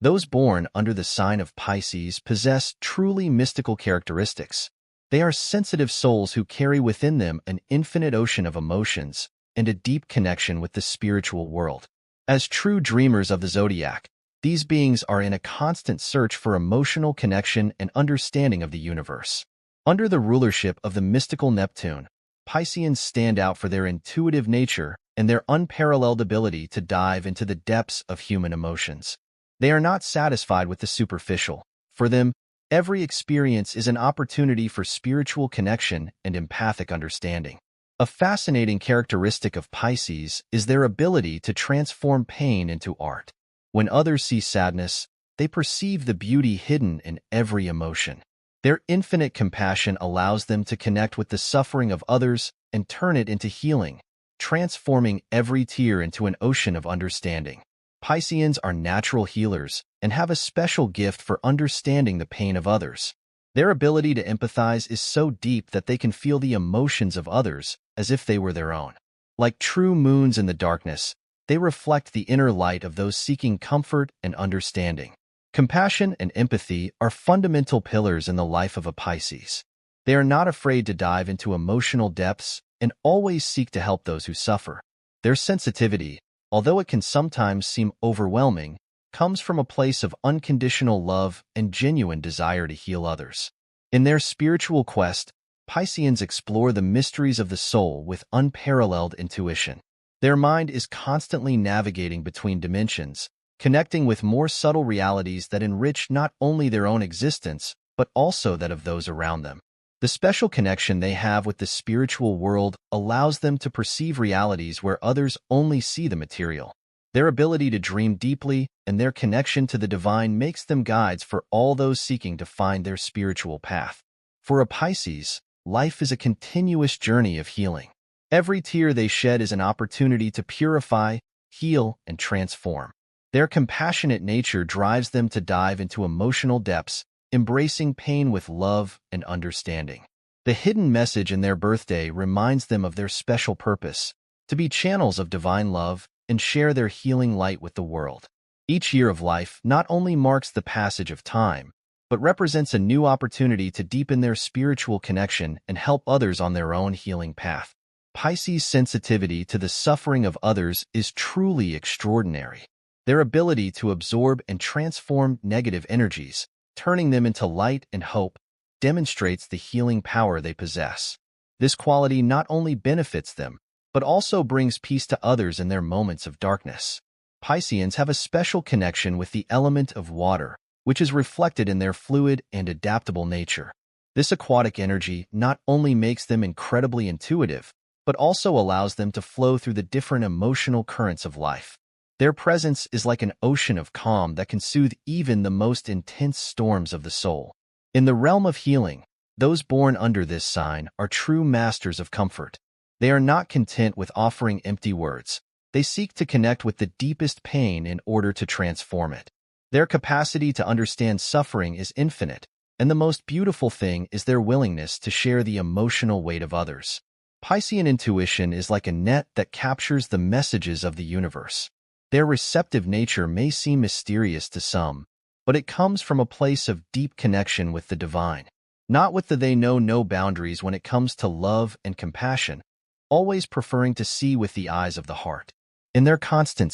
Those born under the sign of Pisces possess truly mystical characteristics. They are sensitive souls who carry within them an infinite ocean of emotions and a deep connection with the spiritual world. As true dreamers of the zodiac, these beings are in a constant search for emotional connection and understanding of the universe. Under the rulership of the mystical Neptune, Pisceans stand out for their intuitive nature and their unparalleled ability to dive into the depths of human emotions. They are not satisfied with the superficial. For them, every experience is an opportunity for spiritual connection and empathic understanding. A fascinating characteristic of Pisces is their ability to transform pain into art. When others see sadness, they perceive the beauty hidden in every emotion. Their infinite compassion allows them to connect with the suffering of others and turn it into healing, transforming every tear into an ocean of understanding. Pisceans are natural healers and have a special gift for understanding the pain of others. Their ability to empathize is so deep that they can feel the emotions of others as if they were their own. Like true moons in the darkness, they reflect the inner light of those seeking comfort and understanding. Compassion and empathy are fundamental pillars in the life of a Pisces. They are not afraid to dive into emotional depths and always seek to help those who suffer. Their sensitivity, although it can sometimes seem overwhelming, comes from a place of unconditional love and genuine desire to heal others. In their spiritual quest, Pisceans explore the mysteries of the soul with unparalleled intuition. Their mind is constantly navigating between dimensions, connecting with more subtle realities that enrich not only their own existence, but also that of those around them. The special connection they have with the spiritual world allows them to perceive realities where others only see the material. Their ability to dream deeply and their connection to the divine makes them guides for all those seeking to find their spiritual path. For a Pisces, life is a continuous journey of healing. Every tear they shed is an opportunity to purify, heal, and transform. Their compassionate nature drives them to dive into emotional depths, embracing pain with love and understanding. The hidden message in their birthday reminds them of their special purpose, to be channels of divine love and share their healing light with the world. Each year of life not only marks the passage of time, but represents a new opportunity to deepen their spiritual connection and help others on their own healing path. Pisces' sensitivity to the suffering of others is truly extraordinary. Their ability to absorb and transform negative energies, turning them into light and hope, demonstrates the healing power they possess. This quality not only benefits them, but also brings peace to others in their moments of darkness. Pisceans have a special connection with the element of water, which is reflected in their fluid and adaptable nature. This aquatic energy not only makes them incredibly intuitive, but also allows them to flow through the different emotional currents of life. Their presence is like an ocean of calm that can soothe even the most intense storms of the soul. In the realm of healing, those born under this sign are true masters of comfort. They are not content with offering empty words. They seek to connect with the deepest pain in order to transform it. Their capacity to understand suffering is infinite, and the most beautiful thing is their willingness to share the emotional weight of others. Piscean intuition is like a net that captures the messages of the universe. Their receptive nature may seem mysterious to some, but it comes from a place of deep connection with the divine. Not with the they know no boundaries when it comes to love and compassion, always preferring to see with the eyes of the heart. In their constant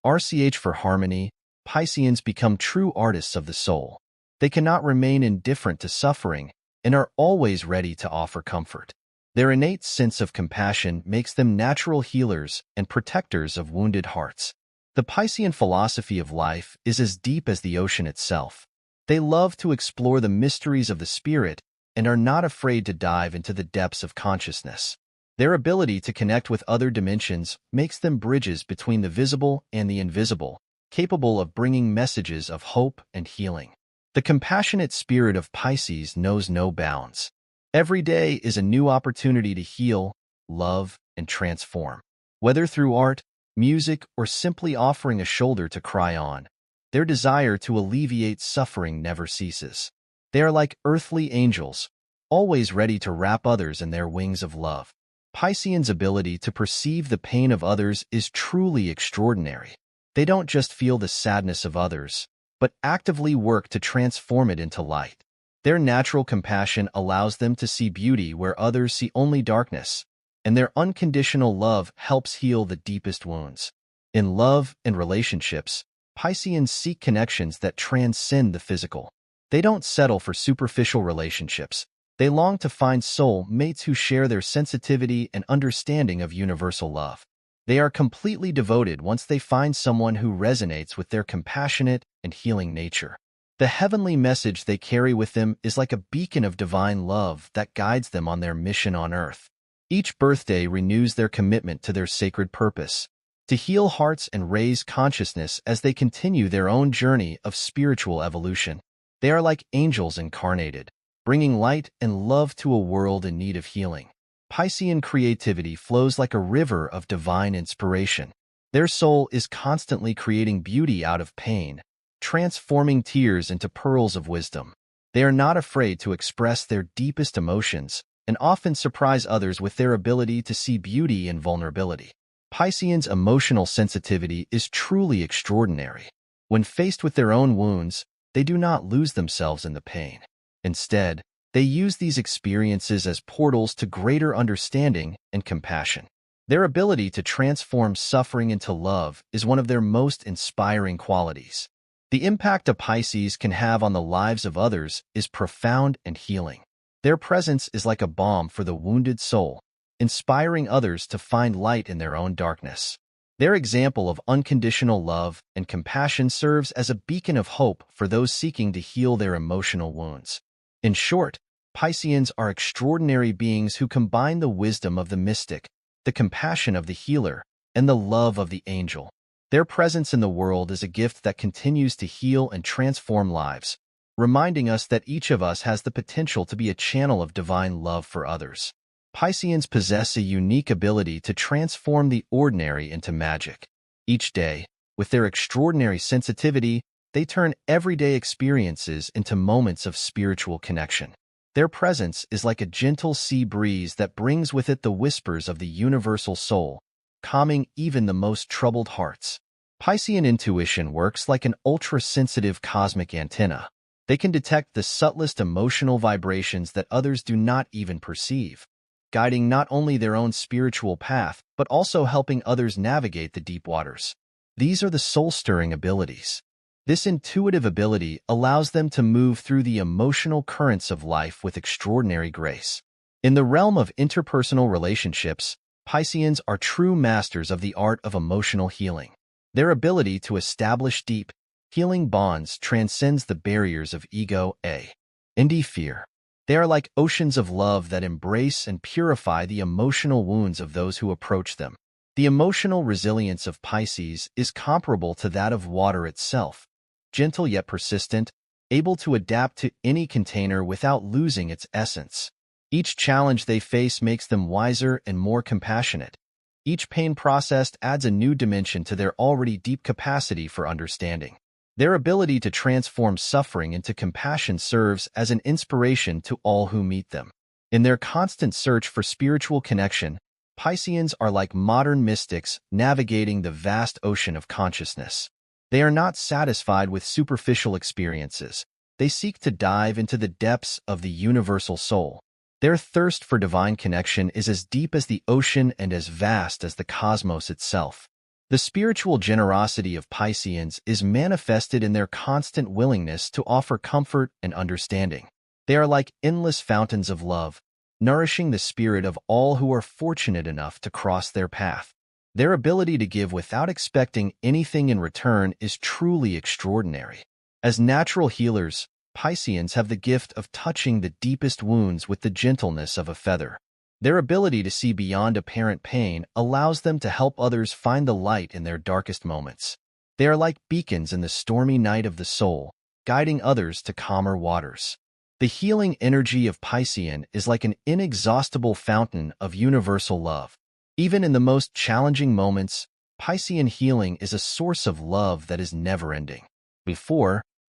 RCH for harmony, Pisceans become true artists of the soul. They cannot remain indifferent to suffering and are always ready to offer comfort. Their innate sense of compassion makes them natural healers and protectors of wounded hearts. The Piscean philosophy of life is as deep as the ocean itself. They love to explore the mysteries of the spirit and are not afraid to dive into the depths of consciousness. Their ability to connect with other dimensions makes them bridges between the visible and the invisible, capable of bringing messages of hope and healing. The compassionate spirit of Pisces knows no bounds. Every day is a new opportunity to heal, love, and transform. Whether through art, music, or simply offering a shoulder to cry on, their desire to alleviate suffering never ceases. They are like earthly angels, always ready to wrap others in their wings of love. Pisceans' ability to perceive the pain of others is truly extraordinary. They don't just feel the sadness of others, but actively work to transform it into light. Their natural compassion allows them to see beauty where others see only darkness, and their unconditional love helps heal the deepest wounds. In love and relationships, Pisceans seek connections that transcend the physical. They don't settle for superficial relationships. They long to find soul mates who share their sensitivity and understanding of universal love. They are completely devoted once they find someone who resonates with their compassionate and healing nature. The heavenly message they carry with them is like a beacon of divine love that guides them on their mission on earth. Each birthday renews their commitment to their sacred purpose, to heal hearts and raise consciousness as they continue their own journey of spiritual evolution. They are like angels incarnated, bringing light and love to a world in need of healing. Piscean creativity flows like a river of divine inspiration. Their soul is constantly creating beauty out of pain, transforming tears into pearls of wisdom. They are not afraid to express their deepest emotions and often surprise others with their ability to see beauty in vulnerability. Pisceans' emotional sensitivity is truly extraordinary. When faced with their own wounds, they do not lose themselves in the pain. Instead, they use these experiences as portals to greater understanding and compassion. Their ability to transform suffering into love is one of their most inspiring qualities. The impact a Pisces can have on the lives of others is profound and healing. Their presence is like a balm for the wounded soul, inspiring others to find light in their own darkness. Their example of unconditional love and compassion serves as a beacon of hope for those seeking to heal their emotional wounds. In short, Pisceans are extraordinary beings who combine the wisdom of the mystic, the compassion of the healer, and the love of the angel. Their presence in the world is a gift that continues to heal and transform lives, reminding us that each of us has the potential to be a channel of divine love for others. Pisceans possess a unique ability to transform the ordinary into magic. Each day, with their extraordinary sensitivity, they turn everyday experiences into moments of spiritual connection. Their presence is like a gentle sea breeze that brings with it the whispers of the universal soul, calming even the most troubled hearts. Piscean intuition works like an ultra-sensitive cosmic antenna. They can detect the subtlest emotional vibrations that others do not even perceive, guiding not only their own spiritual path, but also helping others navigate the deep waters. These are the soul-stirring abilities. This intuitive ability allows them to move through the emotional currents of life with extraordinary grace. In the realm of interpersonal relationships, Pisceans are true masters of the art of emotional healing. Their ability to establish deep, healing bonds transcends the barriers of ego and fear. They are like oceans of love that embrace and purify the emotional wounds of those who approach them. The emotional resilience of Pisces is comparable to that of water itself, gentle yet persistent, able to adapt to any container without losing its essence. Each challenge they face makes them wiser and more compassionate. Each pain processed adds a new dimension to their already deep capacity for understanding. Their ability to transform suffering into compassion serves as an inspiration to all who meet them. In their constant search for spiritual connection, Pisceans are like modern mystics navigating the vast ocean of consciousness. They are not satisfied with superficial experiences. They seek to dive into the depths of the universal soul. Their thirst for divine connection is as deep as the ocean and as vast as the cosmos itself. The spiritual generosity of Pisceans is manifested in their constant willingness to offer comfort and understanding. They are like endless fountains of love, nourishing the spirit of all who are fortunate enough to cross their path. Their ability to give without expecting anything in return is truly extraordinary. As natural healers, Pisceans have the gift of touching the deepest wounds with the gentleness of a feather. Their ability to see beyond apparent pain allows them to help others find the light in their darkest moments. They are like beacons in the stormy night of the soul, guiding others to calmer waters. The healing energy of Piscean is like an inexhaustible fountain of universal love. Even in the most challenging moments, Piscean healing is a source of love that is never-ending.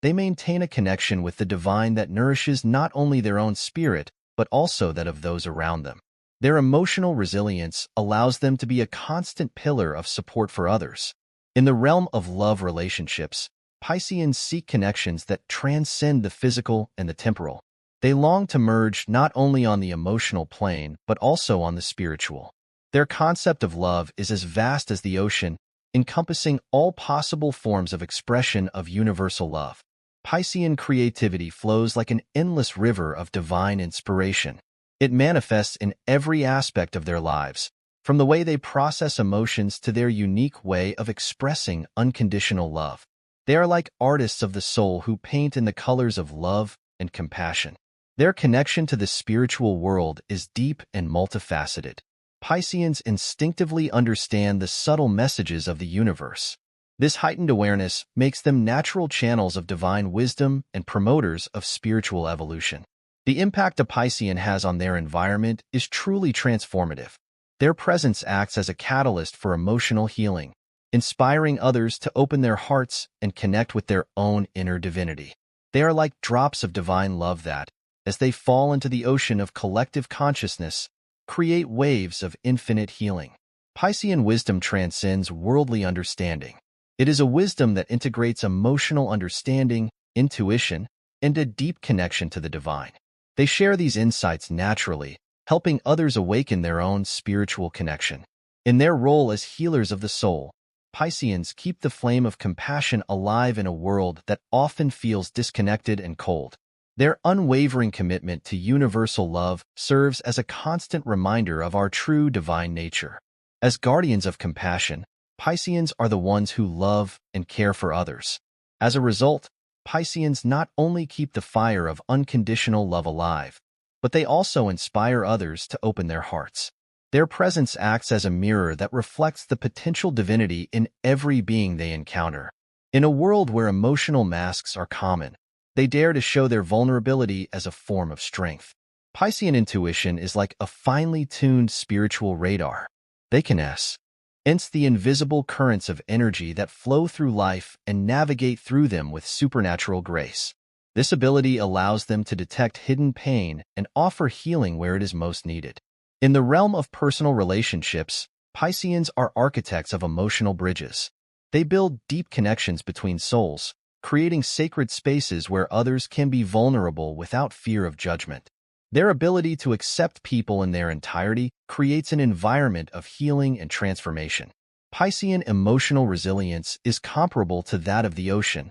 They maintain a connection with the divine that nourishes not only their own spirit, but also that of those around them. Their emotional resilience allows them to be a constant pillar of support for others. In the realm of love relationships, Pisceans seek connections that transcend the physical and the temporal. They long to merge not only on the emotional plane, but also on the spiritual. Their concept of love is as vast as the ocean, encompassing all possible forms of expression of universal love. Piscean creativity flows like an endless river of divine inspiration. It manifests in every aspect of their lives, from the way they process emotions to their unique way of expressing unconditional love. They are like artists of the soul who paint in the colors of love and compassion. Their connection to the spiritual world is deep and multifaceted. Pisceans instinctively understand the subtle messages of the universe. This heightened awareness makes them natural channels of divine wisdom and promoters of spiritual evolution. The impact a Piscean has on their environment is truly transformative. Their presence acts as a catalyst for emotional healing, inspiring others to open their hearts and connect with their own inner divinity. They are like drops of divine love that, as they fall into the ocean of collective consciousness, create waves of infinite healing. Piscean wisdom transcends worldly understanding. It is a wisdom that integrates emotional understanding, intuition, and a deep connection to the divine. They share these insights naturally, helping others awaken their own spiritual connection. In their role as healers of the soul, Pisceans keep the flame of compassion alive in a world that often feels disconnected and cold. Their unwavering commitment to universal love serves as a constant reminder of our true divine nature. As guardians of compassion, Pisceans are the ones who love and care for others. As a result, Pisceans not only keep the fire of unconditional love alive, but they also inspire others to open their hearts. Their presence acts as a mirror that reflects the potential divinity in every being they encounter. In a world where emotional masks are common, they dare to show their vulnerability as a form of strength. Piscean intuition is like a finely tuned spiritual radar. They can sense the invisible currents of energy that flow through life and navigate through them with supernatural grace. This ability allows them to detect hidden pain and offer healing where it is most needed. In the realm of personal relationships, Pisceans are architects of emotional bridges. They build deep connections between souls, creating sacred spaces where others can be vulnerable without fear of judgment. Their ability to accept people in their entirety creates an environment of healing and transformation. Piscean emotional resilience is comparable to that of the ocean,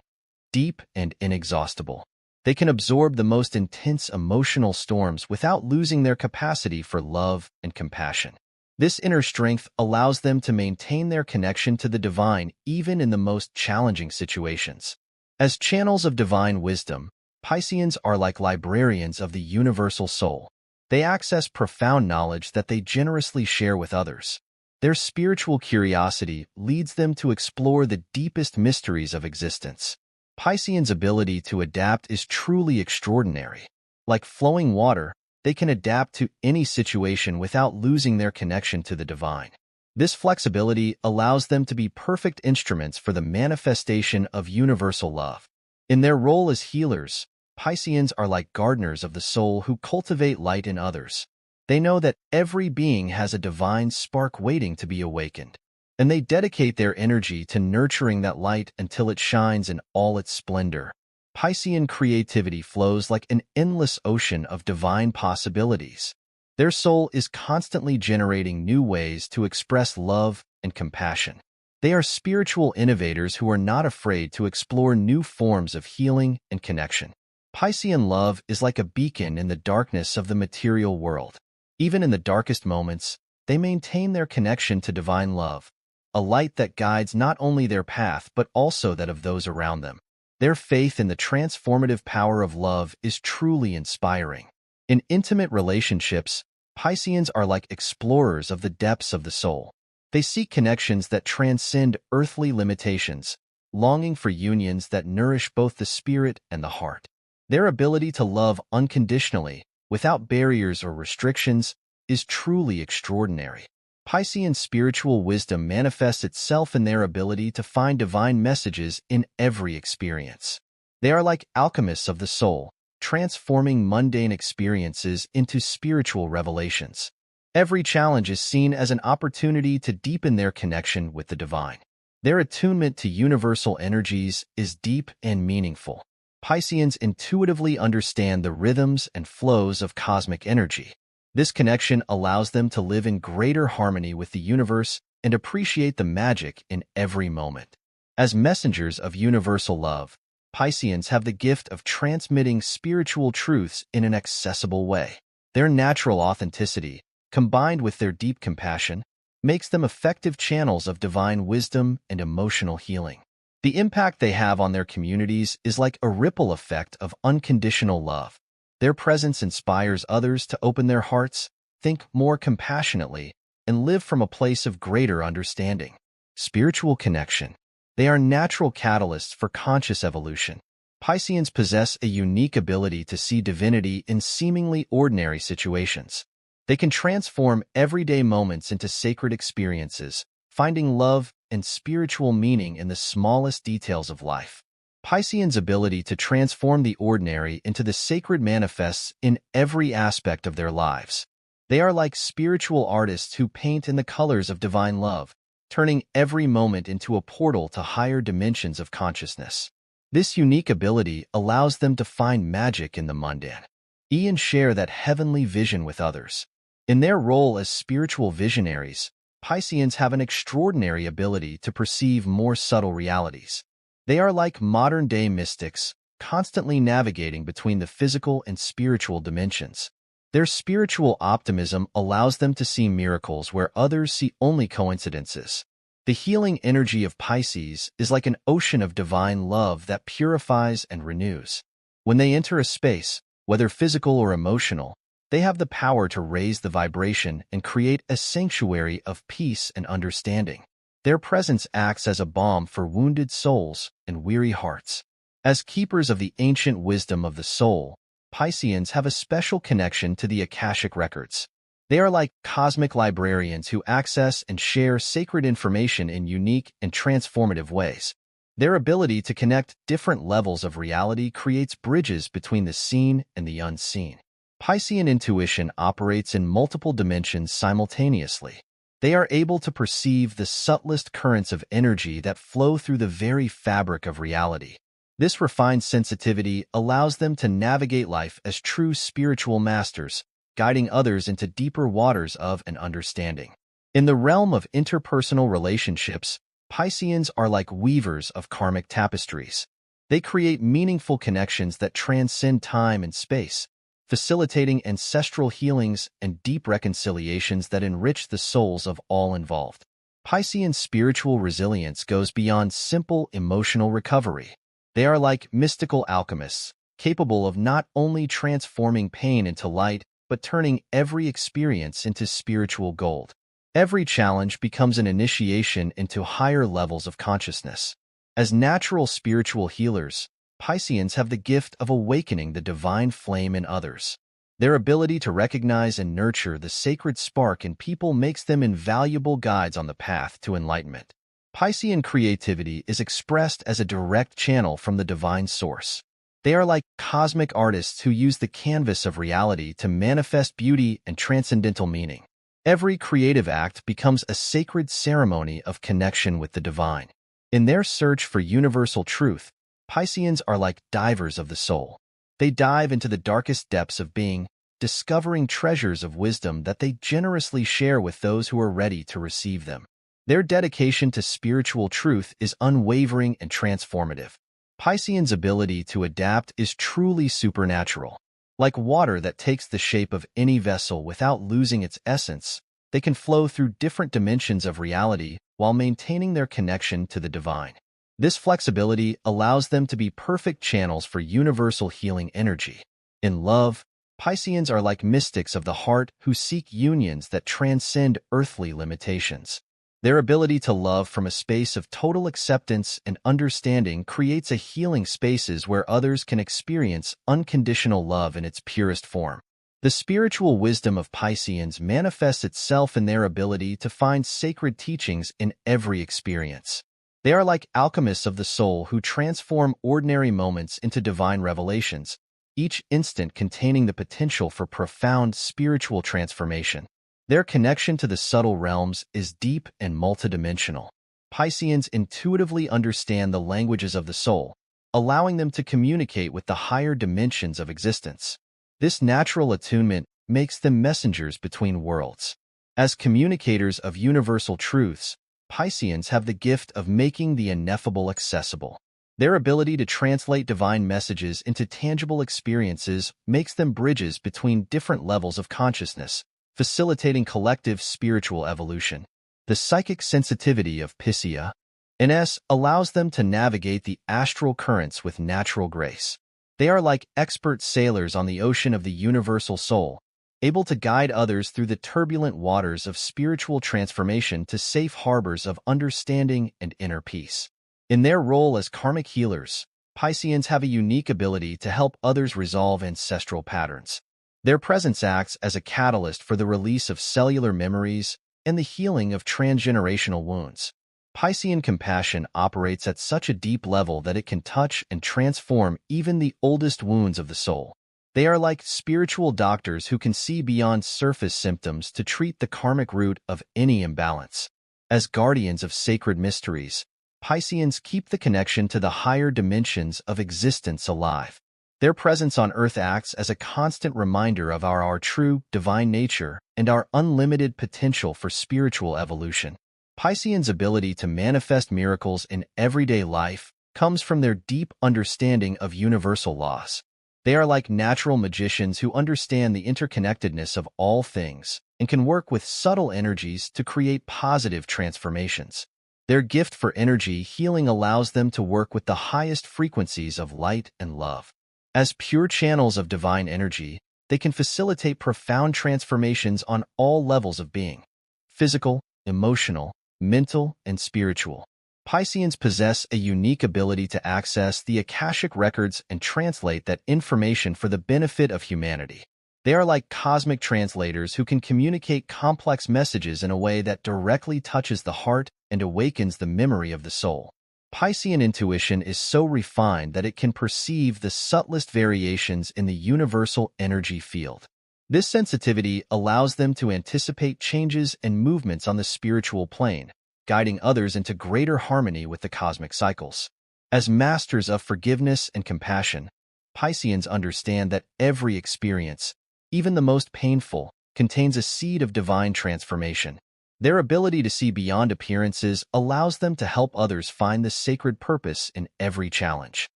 deep and inexhaustible. They can absorb the most intense emotional storms without losing their capacity for love and compassion. This inner strength allows them to maintain their connection to the divine even in the most challenging situations. As channels of divine wisdom, Pisceans are like librarians of the universal soul. They access profound knowledge that they generously share with others. Their spiritual curiosity leads them to explore the deepest mysteries of existence. Pisceans' ability to adapt is truly extraordinary. Like flowing water, they can adapt to any situation without losing their connection to the divine. This flexibility allows them to be perfect instruments for the manifestation of universal love. In their role as healers, Pisceans are like gardeners of the soul who cultivate light in others. They know that every being has a divine spark waiting to be awakened, and they dedicate their energy to nurturing that light until it shines in all its splendor. Piscean creativity flows like an endless ocean of divine possibilities. Their soul is constantly generating new ways to express love and compassion. They are spiritual innovators who are not afraid to explore new forms of healing and connection. Piscean love is like a beacon in the darkness of the material world. Even in the darkest moments, they maintain their connection to divine love, a light that guides not only their path but also that of those around them. Their faith in the transformative power of love is truly inspiring. In intimate relationships, Pisceans are like explorers of the depths of the soul. They seek connections that transcend earthly limitations, longing for unions that nourish both the spirit and the heart. Their ability to love unconditionally, without barriers or restrictions, is truly extraordinary. Piscean spiritual wisdom manifests itself in their ability to find divine messages in every experience. They are like alchemists of the soul, transforming mundane experiences into spiritual revelations. Every challenge is seen as an opportunity to deepen their connection with the divine. Their attunement to universal energies is deep and meaningful. Pisceans intuitively understand the rhythms and flows of cosmic energy. This connection allows them to live in greater harmony with the universe and appreciate the magic in every moment. As messengers of universal love, Pisceans have the gift of transmitting spiritual truths in an accessible way. Their natural authenticity, combined with their deep compassion, makes them effective channels of divine wisdom and emotional healing. The impact they have on their communities is like a ripple effect of unconditional love. Their presence inspires others to open their hearts, think more compassionately, and live from a place of greater understanding. Spiritual connection. They are natural catalysts for conscious evolution. Pisceans possess a unique ability to see divinity in seemingly ordinary situations. They can transform everyday moments into sacred experiences, finding love and spiritual meaning in the smallest details of life. Pisceans' ability to transform the ordinary into the sacred manifests in every aspect of their lives. They are like spiritual artists who paint in the colors of divine love, turning every moment into a portal to higher dimensions of consciousness. This unique ability allows them to find magic in the mundane and share that heavenly vision with others. In their role as spiritual visionaries, Pisceans have an extraordinary ability to perceive more subtle realities. They are like modern-day mystics, constantly navigating between the physical and spiritual dimensions. Their spiritual optimism allows them to see miracles where others see only coincidences. The healing energy of Pisces is like an ocean of divine love that purifies and renews. When they enter a space, whether physical or emotional, they have the power to raise the vibration and create a sanctuary of peace and understanding. Their presence acts as a balm for wounded souls and weary hearts. As keepers of the ancient wisdom of the soul, Pisceans have a special connection to the Akashic records. They are like cosmic librarians who access and share sacred information in unique and transformative ways. Their ability to connect different levels of reality creates bridges between the seen and the unseen. Piscean intuition operates in multiple dimensions simultaneously. They are able to perceive the subtlest currents of energy that flow through the very fabric of reality. This refined sensitivity allows them to navigate life as true spiritual masters, guiding others into deeper waters of an understanding. In the realm of interpersonal relationships, Pisceans are like weavers of karmic tapestries. They create meaningful connections that transcend time and space, facilitating ancestral healings and deep reconciliations that enrich the souls of all involved. Piscean spiritual resilience goes beyond simple emotional recovery. They are like mystical alchemists, capable of not only transforming pain into light, but turning every experience into spiritual gold. Every challenge becomes an initiation into higher levels of consciousness. As natural spiritual healers, Pisceans have the gift of awakening the divine flame in others. Their ability to recognize and nurture the sacred spark in people makes them invaluable guides on the path to enlightenment. Piscean creativity is expressed as a direct channel from the divine source. They are like cosmic artists who use the canvas of reality to manifest beauty and transcendental meaning. Every creative act becomes a sacred ceremony of connection with the divine. In their search for universal truth, Pisceans are like divers of the soul. They dive into the darkest depths of being, discovering treasures of wisdom that they generously share with those who are ready to receive them. Their dedication to spiritual truth is unwavering and transformative. Pisceans' ability to adapt is truly supernatural. Like water that takes the shape of any vessel without losing its essence, they can flow through different dimensions of reality while maintaining their connection to the divine. This flexibility allows them to be perfect channels for universal healing energy. In love, Pisceans are like mystics of the heart who seek unions that transcend earthly limitations. Their ability to love from a space of total acceptance and understanding creates a healing spaces where others can experience unconditional love in its purest form. The spiritual wisdom of Pisceans manifests itself in their ability to find sacred teachings in every experience. They are like alchemists of the soul who transform ordinary moments into divine revelations, each instant containing the potential for profound spiritual transformation. Their connection to the subtle realms is deep and multidimensional. Pisceans intuitively understand the languages of the soul, allowing them to communicate with the higher dimensions of existence. This natural attunement makes them messengers between worlds. As communicators of universal truths, Pisceans have the gift of making the ineffable accessible. Their ability to translate divine messages into tangible experiences makes them bridges between different levels of consciousness, facilitating collective spiritual evolution. The psychic sensitivity of Pisces allows them to navigate the astral currents with natural grace. They are like expert sailors on the ocean of the universal soul, able to guide others through the turbulent waters of spiritual transformation to safe harbors of understanding and inner peace. In their role as karmic healers, Pisceans have a unique ability to help others resolve ancestral patterns. Their presence acts as a catalyst for the release of cellular memories and the healing of transgenerational wounds. Piscean compassion operates at such a deep level that it can touch and transform even the oldest wounds of the soul. They are like spiritual doctors who can see beyond surface symptoms to treat the karmic root of any imbalance. As guardians of sacred mysteries, Pisceans keep the connection to the higher dimensions of existence alive. Their presence on Earth acts as a constant reminder of our true, divine nature and our unlimited potential for spiritual evolution. Pisceans' ability to manifest miracles in everyday life comes from their deep understanding of universal laws. They are like natural magicians who understand the interconnectedness of all things and can work with subtle energies to create positive transformations. Their gift for energy healing allows them to work with the highest frequencies of light and love. As pure channels of divine energy, they can facilitate profound transformations on all levels of being: physical, emotional, mental, and spiritual. Pisceans possess a unique ability to access the Akashic records and translate that information for the benefit of humanity. They are like cosmic translators who can communicate complex messages in a way that directly touches the heart and awakens the memory of the soul. Piscean intuition is so refined that it can perceive the subtlest variations in the universal energy field. This sensitivity allows them to anticipate changes and movements on the spiritual plane, guiding others into greater harmony with the cosmic cycles. As masters of forgiveness and compassion, Pisceans understand that every experience, even the most painful, contains a seed of divine transformation. Their ability to see beyond appearances allows them to help others find the sacred purpose in every challenge.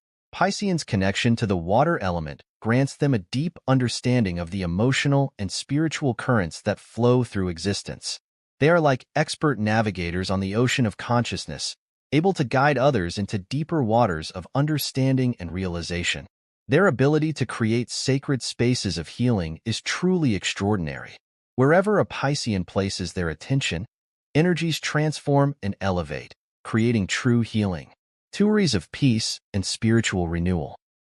Pisceans' connection to the water element grants them a deep understanding of the emotional and spiritual currents that flow through existence. They are like expert navigators on the ocean of consciousness, able to guide others into deeper waters of understanding and realization. Their ability to create sacred spaces of healing is truly extraordinary. Wherever a Piscean places their attention, energies transform and elevate, creating true healing, theories of peace and spiritual renewal.